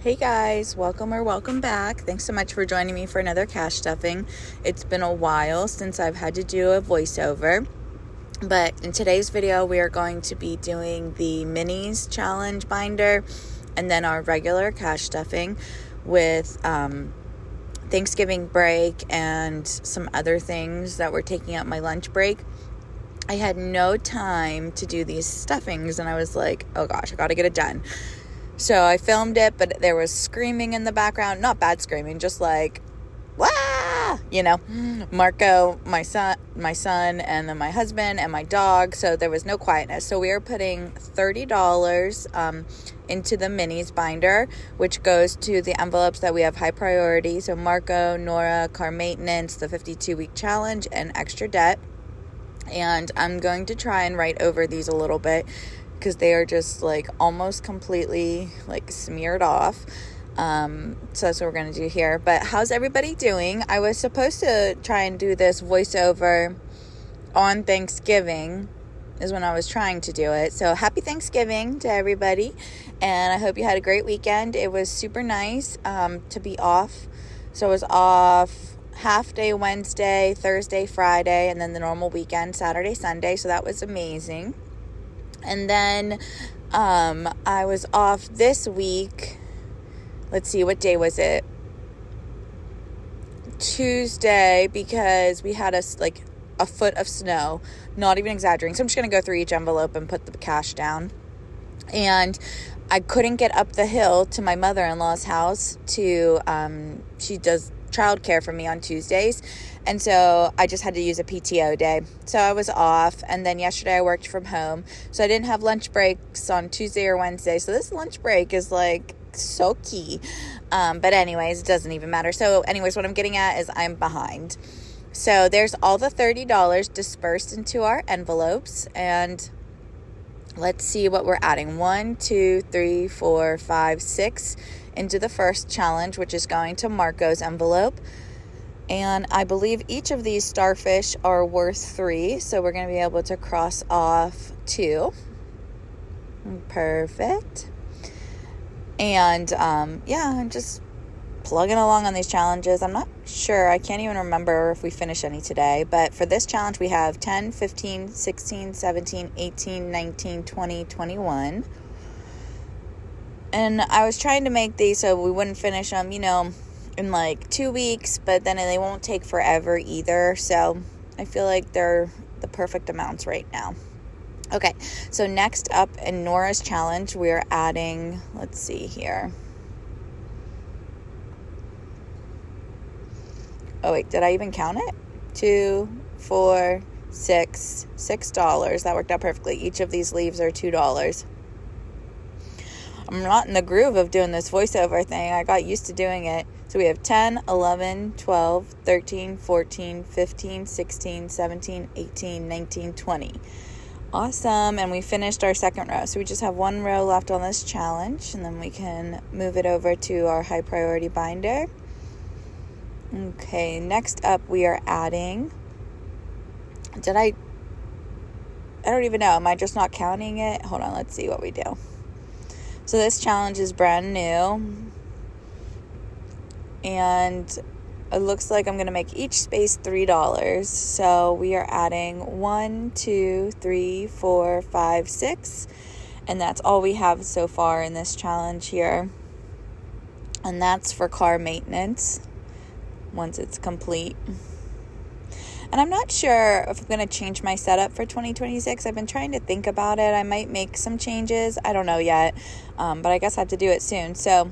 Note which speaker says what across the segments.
Speaker 1: Hey guys, welcome back. Thanks so much for joining me for another cash stuffing. It's been a while since I've had to do a voiceover, but in today's video we are going to be doing the minis challenge binder and then our regular cash stuffing with Thanksgiving break and some other things that were taking up my lunch break. I had no time to do these stuffings and I was like, oh gosh, I gotta get it done. So I filmed it, but there was screaming in the background. Not bad screaming, just like, wah! Marco, my son, and then my husband and my dog. So there was no quietness. So we are putting $30 into the minis binder, which goes to the envelopes that we have high priority. So Marco, Nora, car maintenance, the 52-week challenge, and extra debt. And I'm going to try and write over these a little bit, because they are just like almost completely like smeared off. So that's what we're going to do here. But how's everybody doing? I was supposed to try and do this voiceover on Thanksgiving is when I was trying to do it. So happy Thanksgiving to everybody. And I hope you had a great weekend. It was super nice to be off. So I was off half day Wednesday, Thursday, Friday, and then the normal weekend, Saturday, Sunday. So that was amazing. And then I was off this week. Let's see, what day was it? Tuesday, because we had a foot of snow. Not even exaggerating. So I'm just going to go through each envelope and put the cash down. And I couldn't get up the hill to my mother-in-law's house to, she does childcare for me on Tuesdays. And so I just had to use a PTO day. So I was off. And then yesterday I worked from home. So I didn't have lunch breaks on Tuesday or Wednesday. So this lunch break is like so key. But anyways, it doesn't even matter. So anyways, what I'm getting at is I'm behind. So there's all the $30 dispersed into our envelopes. And let's see what we're adding. 1, 2, 3, 4, 5, 6 into the first challenge, which is going to Marco's envelope. And I believe each of these starfish are worth 3. So we're going to be able to cross off 2. Perfect. And I'm just plugging along on these challenges. I'm not sure. I can't even remember if we finish any today. But for this challenge, we have 10, 15, 16, 17, 18, 19, 20, 21. And I was trying to make these so we wouldn't finish them, in like 2 weeks, but then they won't take forever either. So I feel like they're the perfect amounts right now. Okay, so next up in Nora's challenge, we're adding, let's see here. Oh wait, did I even count it? 2, 4, 6, $6. That worked out perfectly. Each of these leaves are $2. I'm not in the groove of doing this voiceover thing. I got used to doing it. So we have 10, 11, 12, 13, 14, 15, 16, 17, 18, 19, 20. Awesome. And we finished our second row. So we just have one row left on this challenge, and then we can move it over to our high priority binder. Okay, next up we are adding, I don't even know. Am I just not counting it? Hold on, let's see what we do. So this challenge is brand new, and it looks like I'm going to make each space $3. So we are adding 1, 2, 3, 4, 5, 6, and that's all we have so far in this challenge here. And that's for car maintenance once it's complete. And I'm not sure if I'm going to change my setup for 2026. I've been trying to think about it. I might make some changes. I don't know yet, but I guess I have to do it soon. So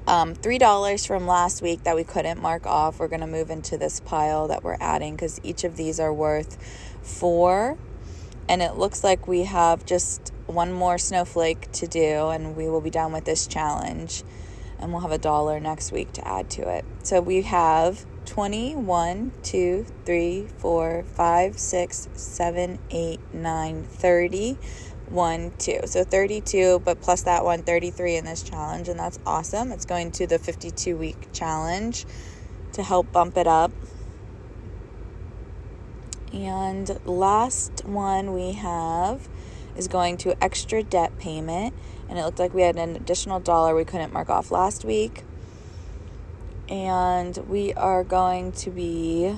Speaker 1: $3 from last week that we couldn't mark off, we're going to move into this pile that we're adding, because each of these are worth 4. And it looks like we have just one more snowflake to do, and we will be done with this challenge. And we'll have $1 next week to add to it. So we have 20, 1, 2, 3, 4, 5, 6, 7, 8, 9, 30, 1, 2. So 32, but plus that one, 33 in this challenge, and that's awesome. It's going to the 52-week challenge to help bump it up. And last one we have is going to extra debt payment, And it looked like we had an additional $1 we couldn't mark off last week. And we are going to be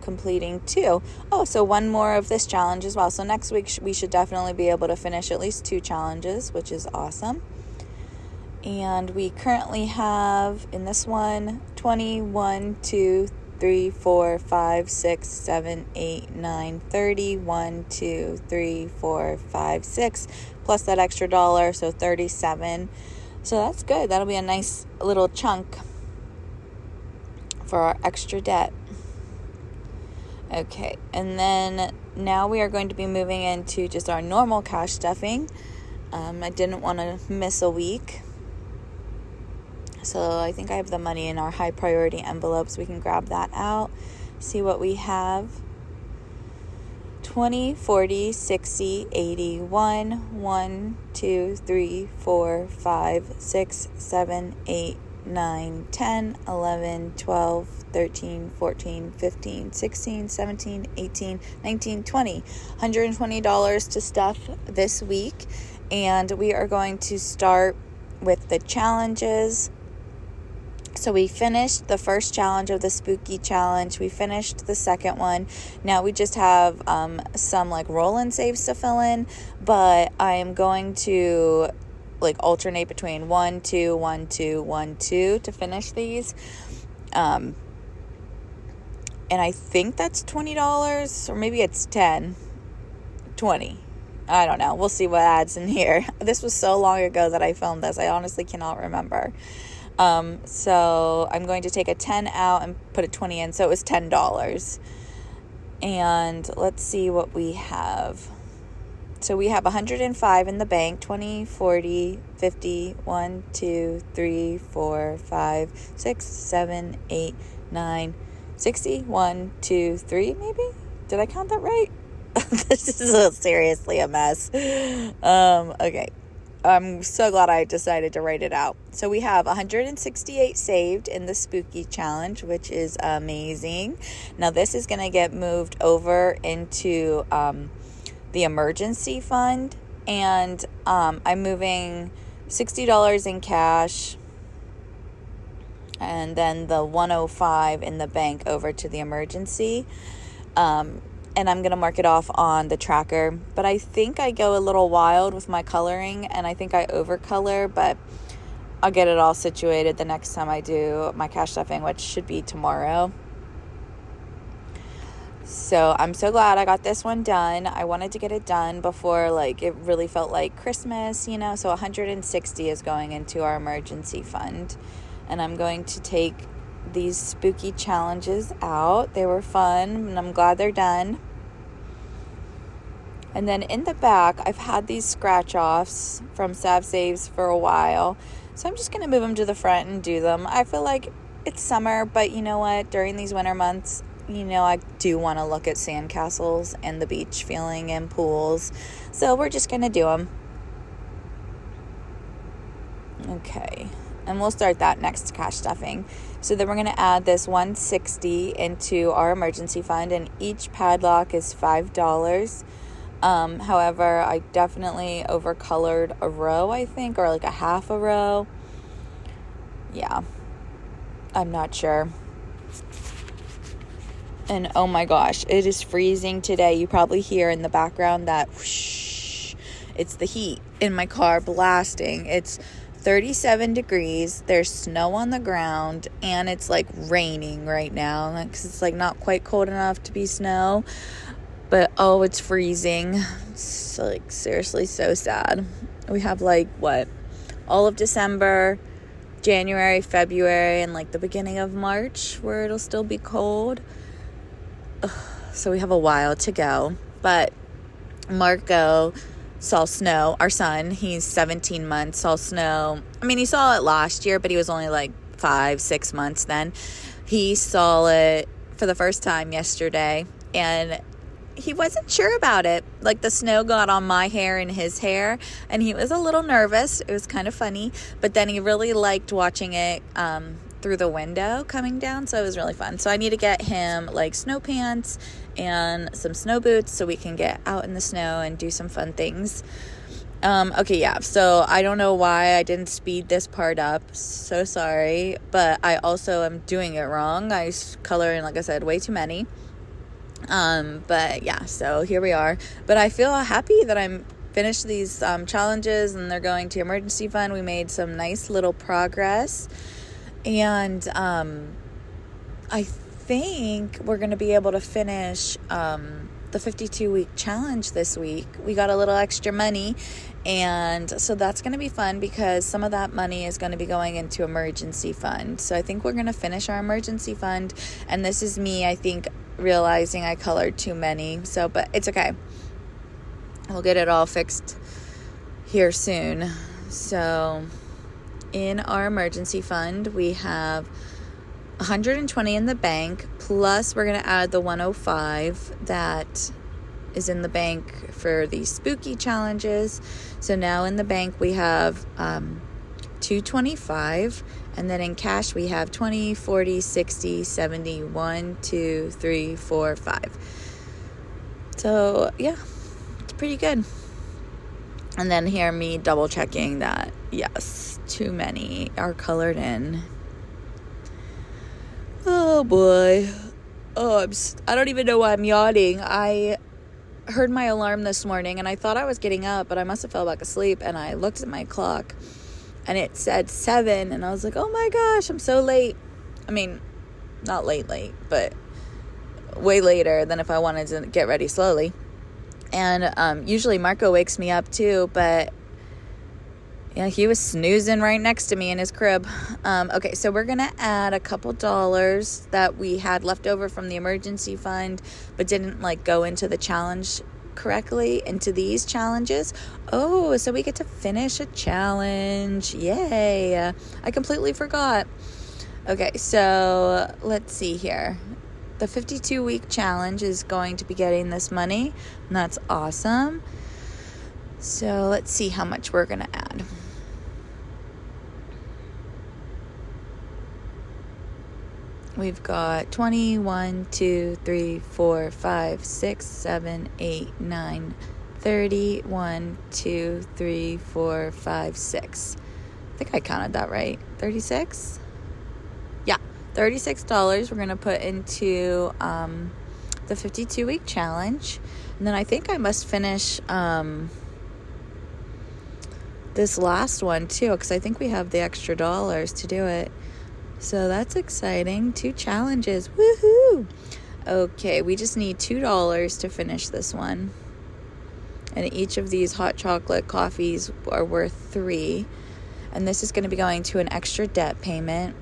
Speaker 1: completing 2. Oh, so 1 more of this challenge as well. So next week we should definitely be able to finish at least 2 challenges, which is awesome. And we currently have in this one 21, 2, 3, 4, 5, 6, 7, 8, 9, 30. 1, 2, 3, 4, 5, 6. Plus that extra $1, so 37. So that's good. That'll be a nice little chunk for our extra debt. Okay, and then now we are going to be moving into just our normal cash stuffing. I didn't want to miss a week. So I think I have the money in our high priority envelopes. We can grab that out, see what we have. 20, 40, 60, 80, 1, 2, 3, 4, 5, 6, 7, 8, 9, 10, 11, 12, 13, 14, 15, 16, 17, 18, 19, 20. $120 to stuff this week. And we are going to start with the challenges. So we finished the first challenge of the spooky challenge. We finished the second one. Now we just have some like roll and saves to fill in, but I am going to like alternate between 1, 2, 1, 2, 1, 2 to finish these. And I think that's $20 or maybe it's 10, 20. I don't know. We'll see what adds in here. This was so long ago that I filmed this. I honestly cannot remember. So I'm going to take a 10 out and put a 20 in. So it was $10. And let's see what we have. So we have 105 in the bank, 20, 40, 50, 1, 2, 3, 4, 5, 6, 7, 8, 9, 60, 1, 2, 3, maybe? Did I count that right? This is seriously a mess. Okay. I'm so glad I decided to write it out. So we have 168 saved in the spooky challenge, which is amazing. Now this is going to get moved over into the emergency fund, and I'm moving $60 in cash and then the 105 in the bank over to the emergency. And I'm going to mark it off on the tracker. But I think I go a little wild with my coloring, and I think I overcolor, but I'll get it all situated the next time I do my cash stuffing, which should be tomorrow. So I'm so glad I got this one done. I wanted to get it done before like it really felt like Christmas, you know. So 160 is going into our emergency fund. And I'm going to take these spooky challenges out. They were fun, and I'm glad they're done. And then in the back, I've had these scratch-offs from Sav Saves for a while. So I'm just going to move them to the front and do them. I feel like it's summer, but you know what? During these winter months, you know, I do want to look at sandcastles and the beach feeling and pools. So we're just going to do them. Okay. And we'll start that next cash stuffing. So then we're going to add this 160 into our emergency fund, and each padlock is $5. However, I definitely overcolored a row, I think, or like a half a row. Yeah, I'm not sure. And oh my gosh, it is freezing today. You probably hear in the background that whoosh. It's the heat in my car blasting. It's 37 degrees. There's snow on the ground, and it's like raining right now because it's like not quite cold enough to be snow. But oh, it's freezing. It's like seriously so sad. We have like what? All of December, January, February, and like the beginning of March where it'll still be cold. Ugh, so we have a while to go. But Marco saw snow. Our son, he's 17 months, saw snow. I mean, he saw it last year, but he was only like 5-6 months then. He saw it for the first time yesterday, and he wasn't sure about it. Like the snow got on my hair and his hair, and he was a little nervous. It was kind of funny, but then he really liked watching it through the window coming down, so it was really fun. So I need to get him like snow pants and some snow boots so we can get out in the snow and do some fun things. Okay, yeah, so I don't know why I didn't speed this part up. So sorry, but I also am doing it wrong. I color in, like I said, way too many. But yeah, so here we are. But I feel happy that I'm finished these challenges and they're going to emergency fund. We made some nice little progress. And I think we're going to be able to finish the 52-week challenge this week. We got a little extra money, and so that's going to be fun because some of that money is going to be going into emergency fund. So I think we're going to finish our emergency fund, and this is me, I think, realizing I colored too many. So, but it's okay. We'll get it all fixed here soon. So in our emergency fund, we have 120 in the bank, plus we're going to add the 105 that is in the bank for these spooky challenges. So now in the bank we have 225, and then in cash we have 20, 40, 60, 70, 1, 2, 3, 4, 5. So yeah, it's pretty good. And then here me double checking that, yes, too many are colored in. Oh boy. Oh, I don't even know why I'm yawning. I heard my alarm this morning and I thought I was getting up, but I must have fell back asleep, and I looked at my clock and it said 7, and I was like, oh my gosh, I'm so late. I mean, not late, but way later than if I wanted to get ready slowly. And usually Marco wakes me up too, but yeah, he was snoozing right next to me in his crib. Okay, so we're going to add a couple dollars that we had left over from the emergency fund, but didn't go into the challenge correctly into these challenges. Oh, so we get to finish a challenge. Yay. I completely forgot. Okay, so let's see here. The 52-week challenge is going to be getting this money, and that's awesome. So let's see how much we're going to add. We've got 20, 1, 2, 3, 4, 5, 6, 7, 8, 9, 30, 1, 2, 3, 4, 5, 6. I think I counted that right. 36? Yeah, $36 we're going to put into the 52-week challenge. And then I think I must finish this last one too, because I think we have the extra dollars to do it. So that's exciting. 2 challenges. Woohoo! Okay, we just need $2 to finish this one. And each of these hot chocolate coffees are worth 3. And this is going to be going to an extra debt payment,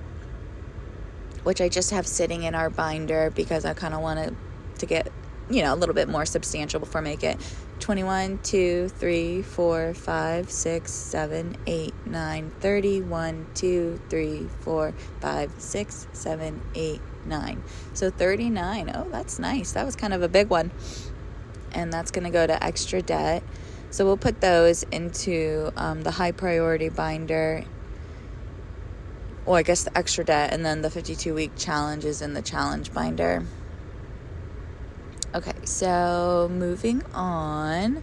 Speaker 1: which I just have sitting in our binder because I kind of want to get, a little bit more substantial before I make it. 21, 2, 3, 4, 5, 6, 7, 8, 9, 30, 1, 2, 3, 4, 5, 6, 7, 8, 9. So 39. Oh, that's nice. That was kind of a big one. And that's going to go to extra debt. So we'll put those into the high priority binder. Well, I guess the extra debt, and then the 52-week challenge is in the challenge binder. Okay, so moving on.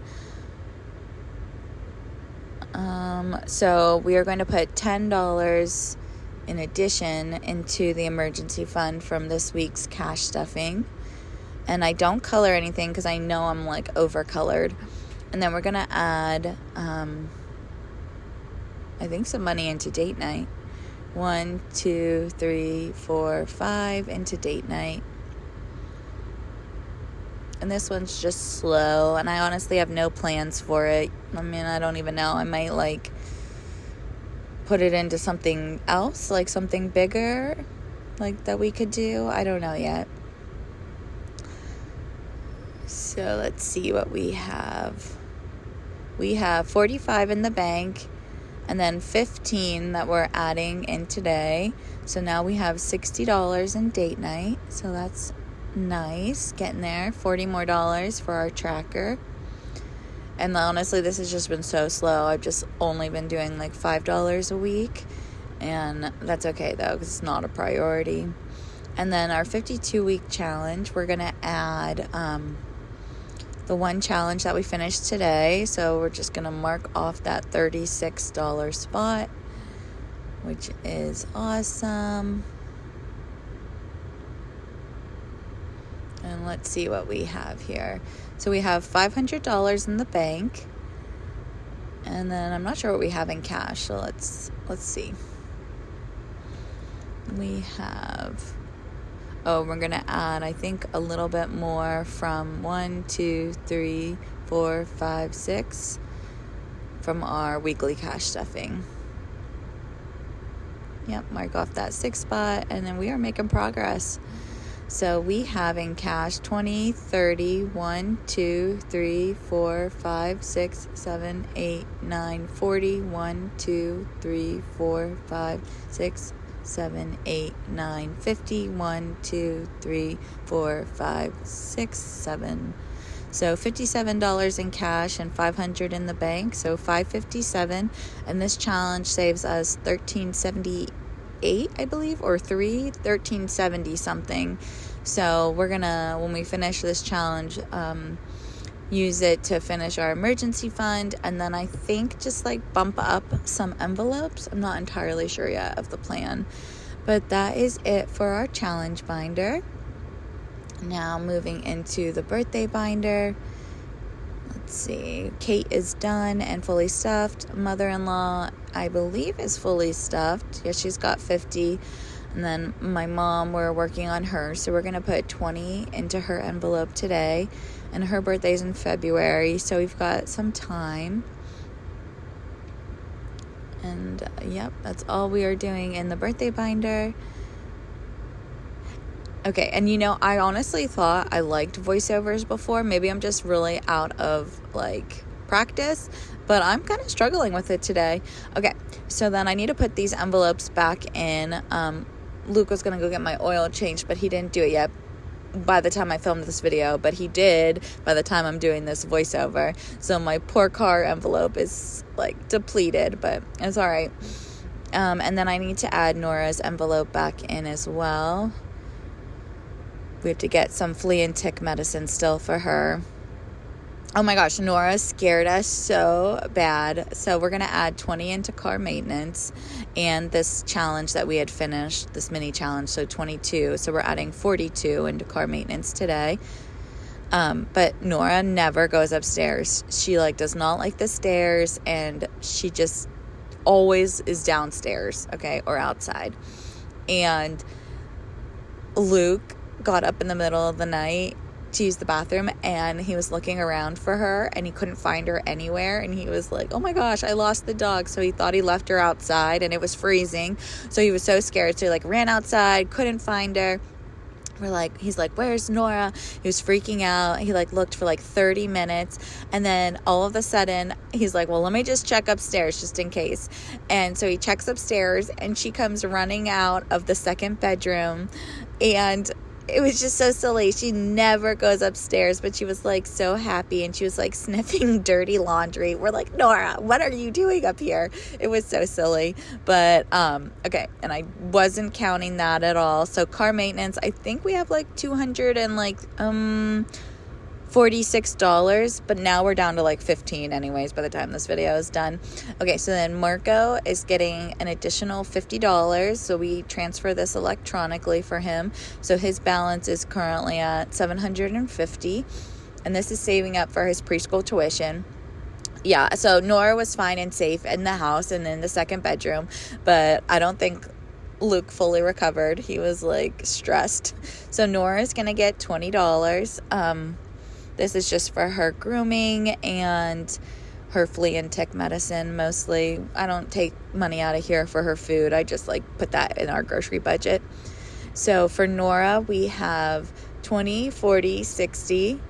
Speaker 1: So we are going to put $10 in addition into the emergency fund from this week's cash stuffing. And I don't color anything because I know I'm over-colored. And then we're going to add, I think, some money into date night. 1, 2, 3, 4, 5 into date night. And this one's just slow, and I honestly have no plans for it. I mean, I don't even know. I might put it into something else, something bigger, that we could do. I don't know yet. So let's see what we have. We have 45 in the bank, and then 15 that we're adding in today. So now we have $60 in date night. So that's nice. Getting there. $40 more for our tracker. And honestly, this has just been so slow. I've just only been doing $5 a week. And that's okay though, because it's not a priority. And then our 52-week challenge, we're going to add the one challenge that we finished today. So we're just going to mark off that $36 spot, which is awesome. And let's see what we have here. So we have $500 in the bank. And then I'm not sure what we have in cash. So let's see. We have, we're going to add, I think, a little bit more from 1, 2, 3, 4, 5, 6 from our weekly cash stuffing. Yep, mark off that 6 spot, and then we are making progress. So we have in cash 20, 30, 1, 2, 3, 4, 5, 6, 7, 8, 9, 40, 1, 2, 3, 4, 5, 6, 7, 8, 9, 50, 1, 2, 3, 4, 5, 6, 7. So $57 in cash and $500 in the bank. So $557, and this challenge saves us $13.78, I believe, or $13.70 something. So we're gonna, when we finish this challenge, use it to finish our emergency fund, and then I think just like bump up some envelopes. I'm not entirely sure yet of the plan, but that is it for our challenge binder. Now moving into the birthday binder. Let's see, Kate is done and fully stuffed. Mother-in-law, I believe, is fully stuffed. Yeah, she's got 50. And then my mom, we're working on her, so we're going to put 20 into her envelope today. And her birthday's in February, so we've got some time. And yep, that's all we are doing in the birthday binder. Okay, and you know, I honestly thought I liked voiceovers before. Maybe I'm just really out of like practice, but I'm kind of struggling with it today. Okay, so then I need to put these envelopes back in. Luke was going to go get my oil changed, but he didn't do it yet by the time I filmed this video, but he did by the time I'm doing this voiceover. So my poor car envelope is like depleted, but it's all right. And then I need to add Nora's envelope back in as well. We have to get some flea and tick medicine still for her. Oh my gosh, Nora scared us so bad. So we're going to add 20 into car maintenance and this challenge that we had finished, this mini challenge, so 22. So we're adding 42 into car maintenance today. But Nora never goes upstairs. She does not like the stairs, and she just always is downstairs, okay, or outside. And Luke got up in the middle of the night to use the bathroom, and he was looking around for her and he couldn't find her anywhere, and he was like, oh my gosh, I lost the dog. So he thought he left her outside, and it was freezing, so he was so scared, so he ran outside, couldn't find her. He's like, where's Nora? He was freaking out. He looked for 30 minutes, and then all of a sudden he's like, well, let me just check upstairs just in case. And so he checks upstairs, and she comes running out of the second bedroom, and it was just so silly. She never goes upstairs, but she was so happy, and she was sniffing dirty laundry. We're like, Nora, what are you doing up here? It was so silly. But okay, and I wasn't counting that at all. So car maintenance, I think we have $246, but now we're down to 15 anyways by the time this video is done. Okay, so then Marco is getting an additional $50, so we transfer this electronically for him. So his balance is currently at $750, and this is saving up for his preschool tuition. Yeah, so Nora was fine and safe in the house and in the second bedroom, but I don't think Luke fully recovered. He was stressed. So Nora is gonna get $20. This is just for her grooming and her flea and tick medicine mostly. I don't take money out of here for her food. I just put that in our grocery budget. So for Nora, we have 20, 40, 60.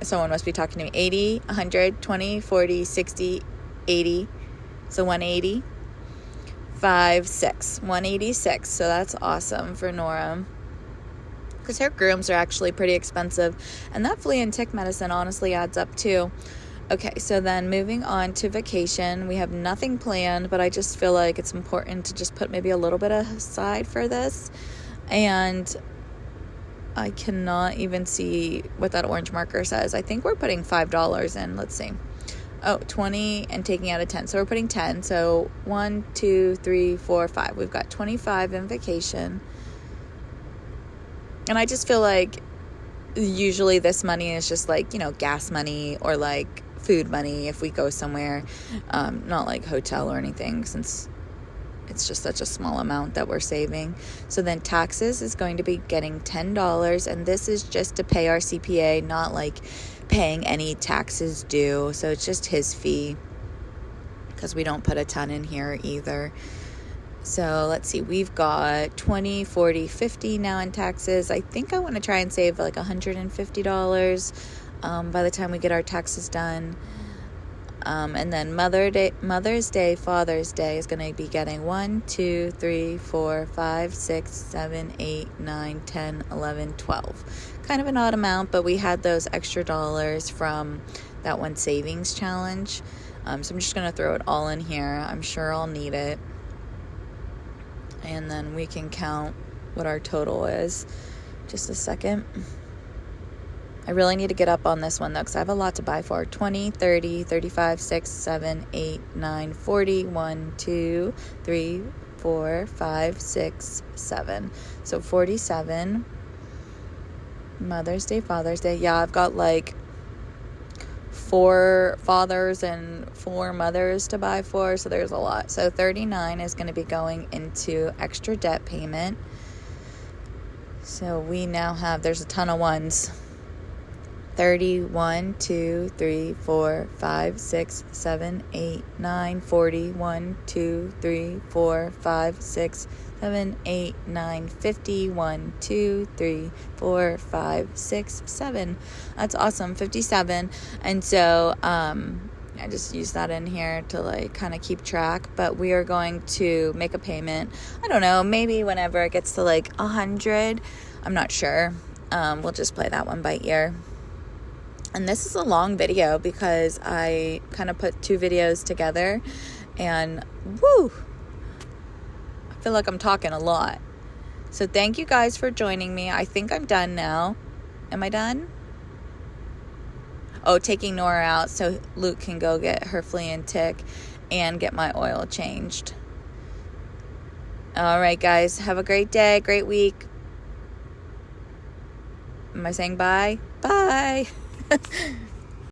Speaker 1: Someone must be talking to me. 80, 100, 20, 40, 60, 80. So 180. 5, 6. 186. So that's awesome for Nora, because her grooms are actually pretty expensive, and that flea and tick medicine honestly adds up too. Okay, so then moving on to vacation, we have nothing planned, but I just feel like it's important to just put maybe a little bit aside for this. And I cannot even see what that orange marker says. I think we're putting $5 in. Let's see. Oh, 20 and taking out a 10. So we're putting 10. So 1, 2, 3, 4, 5. We've got 25 in vacation. And I just feel like usually this money is just like, gas money or like food money if we go somewhere. Not like hotel or anything, since it's just such a small amount that we're saving. So then taxes is going to be getting $10, and this is just to pay our CPA, not like paying any taxes due. So it's just his fee, because we don't put a ton in here either. So let's see, we've got 20, 40, 50 now in taxes. I think I want to try and save like $150 by the time we get our taxes done. And then Mother's Day, Father's Day is going to be getting 1, 2, 3, 4, 5, 6, 7, 8, 9, 10, 11, 12. Kind of an odd amount, but we had those extra dollars from that one savings challenge. So I'm just going to throw it all in here. I'm sure I'll need it. And then we can count what our total is. Just a second. I really need to get up on this one, though, because I have a lot to buy for. 20, 30, 35, 6, 7, 8, 9, 40, 1, 2, 3, 4, 5, 6, 7. So 47. Mother's Day, Father's Day. Yeah, I've got like 4 fathers and 4 mothers to buy for, so there's a lot. So 39 is going to be going into extra debt payment. So we now have, there's a ton of ones. 30, 1, 2, 3, 4, 5, 6, 7, 8, 9, 40, 1, 2, 3, 4, 5, 6, 7, 8, 9, 50, 1, 2, 3, 4, 5, 6, 7. That's awesome, 57. And so I just use that in here to like kind of keep track. But we are going to make a payment. I don't know, maybe whenever it gets to like 100. I'm not sure. We'll just play that one by ear. And this is a long video because I kind of put 2 videos together, and woo, I feel like I'm talking a lot. So thank you guys for joining me. I think I'm done now. Am I done? Oh, taking Nora out so Luke can go get her flea and tick and get my oil changed. All right, guys, have a great day, great week. Am I saying bye? Bye.